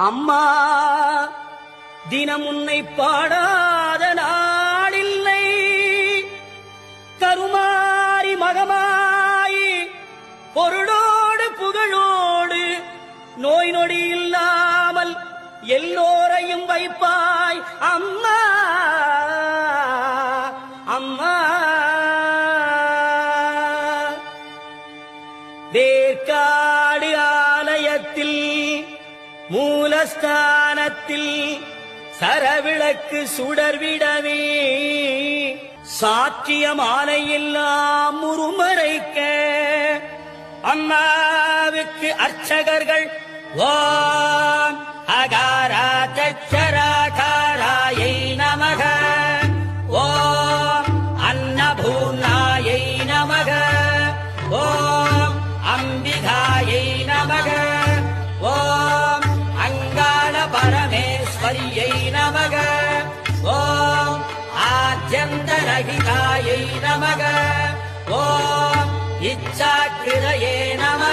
அம்மா தினம் உன்னை பாடாத நாளில்லை. கருமாரி மகமாயி பொருளோடு புகழோடு நோய் நொடி இல்லாமல் எல்லோரையும் வைப்பாய் அம்மா அம்மா. வேர்க்காடு ஆலயத்தில் மூலஸ்தானத்தில் சரவிளக்கு சுடர்விடவே சாற்றிய மாலையெல்லாம் முறுமறைக்க அம்மாவுக்கு அர்ச்சகர்கள் ஓம் அகாரா தச்சராகாராயை நமக, ஓம் அன்னபூர்ணாயை நமக, ஓம் அம்பிகாயை நமக, ஓம் அங்காள பரமேஸ்வரியை நமக, ஓம் ஆத்யந்தரகிதாயை நமக, ஓம் இச்சாக்கிரயே நமக.